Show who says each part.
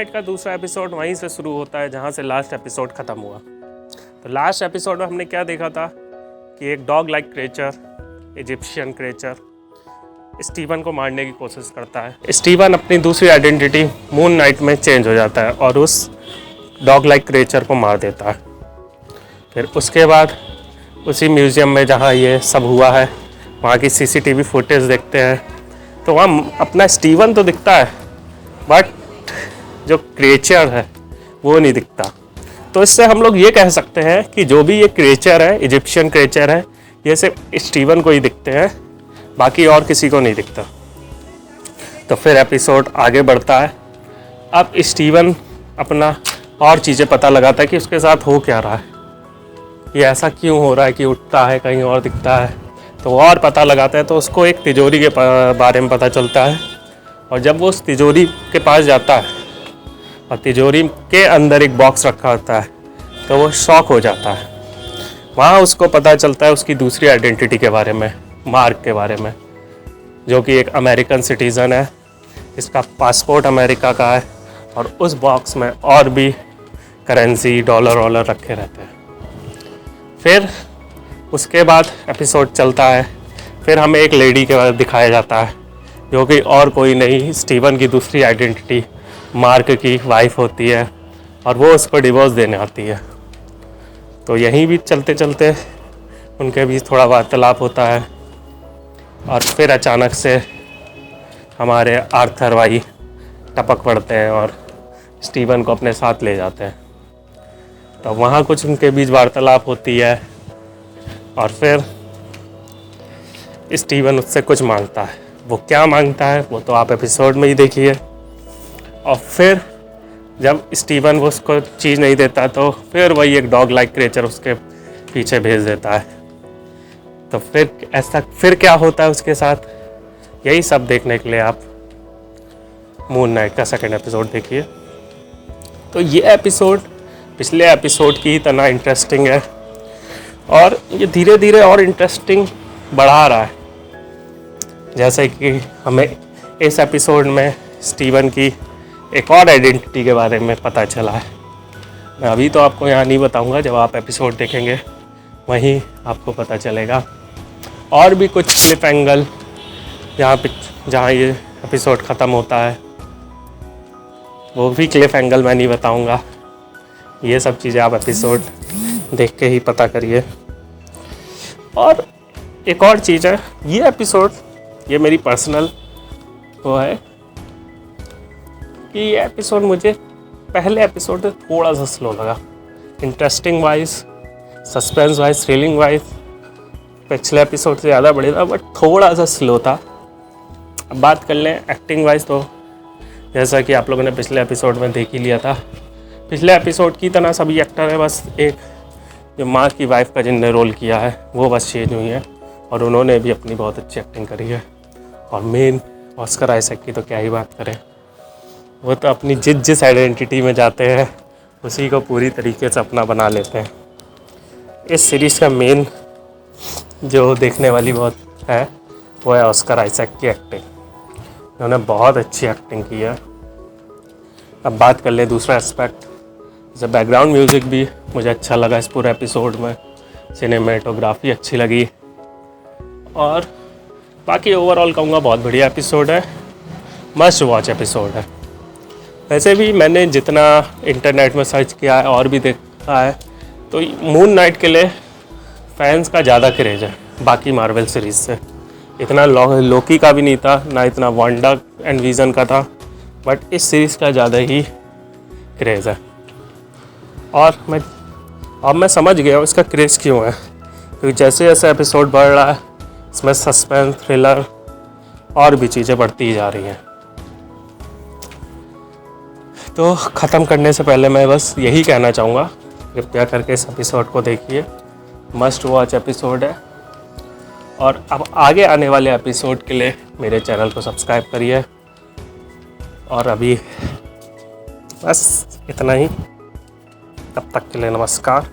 Speaker 1: Night का दूसरा episode वहीं से शुरू होता है जहाँ से लास्ट एपिसोड ख़त्म हुआ। तो लास्ट एपिसोड में हमने क्या देखा था कि एक dog like creature, Egyptian creature Steven को मारने की कोशिश करता है। स्टीवन अपनी दूसरी आइडेंटिटी मून नाइट में चेंज हो जाता है और उस डॉग लाइक क्रिएचर को मार देता है। फिर उसके बाद उसी म्यूज़ियम में जहाँ ये सब हुआ है वहाँ की सीसीटीवी फुटेज देखते हैं तो वहाँ अपना स्टीवन तो दिखता है बट जो क्रिएचर है वो नहीं दिखता। तो इससे हम लोग ये कह सकते हैं कि जो भी ये क्रिएचर है, इजिप्शियन क्रिएचर है, ये सिर्फ स्टीवन को ही दिखते हैं, बाकी और किसी को नहीं दिखता। तो फिर एपिसोड आगे बढ़ता है। अब स्टीवन अपना और चीज़ें पता लगाता है कि उसके साथ हो क्या रहा है, ये ऐसा क्यों हो रहा है कि उठता है कहीं और दिखता है। तो वो और पता लगाता है तो उसको एक तिजोरी के बारे में पता चलता है और जब वो उस तिजोरी के पास जाता है और तिजोरी के अंदर एक बॉक्स रखा होता है तो वो शॉक हो जाता है। वहाँ उसको पता चलता है उसकी दूसरी आइडेंटिटी के बारे में, मार्क के बारे में, जो कि एक अमेरिकन सिटीज़न है, इसका पासपोर्ट अमेरिका का है और उस बॉक्स में और भी करेंसी, डॉलर वॉलर रखे रहते हैं। फिर उसके बाद एपिसोड चलता है। फिर हमें एक लेडी के बाद दिखाया जाता है जो कि और कोई नहीं, स्टीवन की दूसरी आइडेंटिटी मार्क की वाइफ होती है और वो उसको डिवोर्स देने आती है। तो यहीं भी चलते चलते उनके बीच थोड़ा वार्तालाप होता है और फिर अचानक से हमारे आर्थर भाई टपक पड़ते हैं और स्टीवन को अपने साथ ले जाते हैं। तो वहाँ कुछ उनके बीच वार्तालाप होती है और फिर स्टीवन उससे कुछ मांगता है। वो क्या मांगता है वो तो आप एपिसोड में ही देखिए। और फिर जब स्टीवन वो उसको चीज़ नहीं देता तो फिर वही एक डॉग लाइक क्रिएचर उसके पीछे भेज देता है। तो फिर ऐसा फिर क्या होता है उसके साथ, यही सब देखने के लिए आप मून नाइट का सेकंड एपिसोड देखिए। तो ये एपिसोड पिछले एपिसोड की तरह इंटरेस्टिंग है और ये धीरे धीरे और इंटरेस्टिंग बढ़ा रहा है। जैसे कि हमें इस एपिसोड में स्टीवन की एक और आइडेंटिटी के बारे में पता चला है। मैं अभी तो आपको यहाँ नहीं बताऊँगा, जब आप एपिसोड देखेंगे वहीं आपको पता चलेगा। और भी कुछ क्लिप एंगल जहाँ ये एपिसोड ख़त्म होता है वो भी क्लिप एंगल मैं नहीं बताऊँगा। ये सब चीज़ें आप एपिसोड देख के ही पता करिए। और एक और चीज़ है, ये एपिसोड, ये मेरी पर्सनल वो है कि ये एपिसोड मुझे पहले एपिसोड से थोड़ा सा स्लो लगा। Interesting wise, suspense wise, thrilling wise पिछले एपिसोड से ज़्यादा बढ़िया था बट थोड़ा सा स्लो था। अब बात कर लें एक्टिंग वाइज तो जैसा कि आप लोगों ने पिछले एपिसोड में देख ही लिया था, पिछले एपिसोड की तरह सभी एक्टर है, बस एक जो माँ की वाइफ का जिनने रोल किया है वो बस चेंज हुई है और उन्होंने भी अपनी बहुत अच्छी एक्टिंग करी है। और मेन ऑस्कर आइजैक की तो क्या ही बात करें, वो तो अपनी जिस आइडेंटिटी में जाते हैं उसी को पूरी तरीके से अपना बना लेते हैं। इस सीरीज़ का मेन जो देखने वाली बहुत है वो है ऑस्कर आइजैक की एक्टिंग। उन्होंने बहुत अच्छी एक्टिंग की है। अब बात कर ले दूसरा एस्पेक्ट, जैसे बैकग्राउंड म्यूज़िक भी मुझे अच्छा लगा इस पूरे एपिसोड में, सिनेमेटोग्राफी अच्छी लगी और बाकी ओवरऑल कहूँगा बहुत बढ़िया एपिसोड है, मस्ट वॉच एपिसोड है। वैसे भी मैंने जितना इंटरनेट में सर्च किया है और भी देखा है तो मून नाइट के लिए फैंस का ज़्यादा क्रेज़ है बाकी मार्वल सीरीज़ से। इतना लोकी का भी नहीं था, ना इतना वांडा एंड विजन का था, बट इस सीरीज़ का ज़्यादा ही क्रेज़ है। और मैं समझ गया हूँ इसका क्रेज़ क्यों है, क्योंकि जैसे जैसे एपिसोड बढ़ रहा है इसमें सस्पेंस, थ्रिलर और भी चीज़ें बढ़ती जा रही हैं। तो ख़त्म करने से पहले मैं बस यही कहना चाहूँगा, कृपया करके इस एपिसोड को देखिए, मस्ट वॉच एपिसोड है। और अब आगे आने वाले एपिसोड के लिए मेरे चैनल को सब्सक्राइब करिए। और अभी बस इतना ही, तब तक के लिए नमस्कार।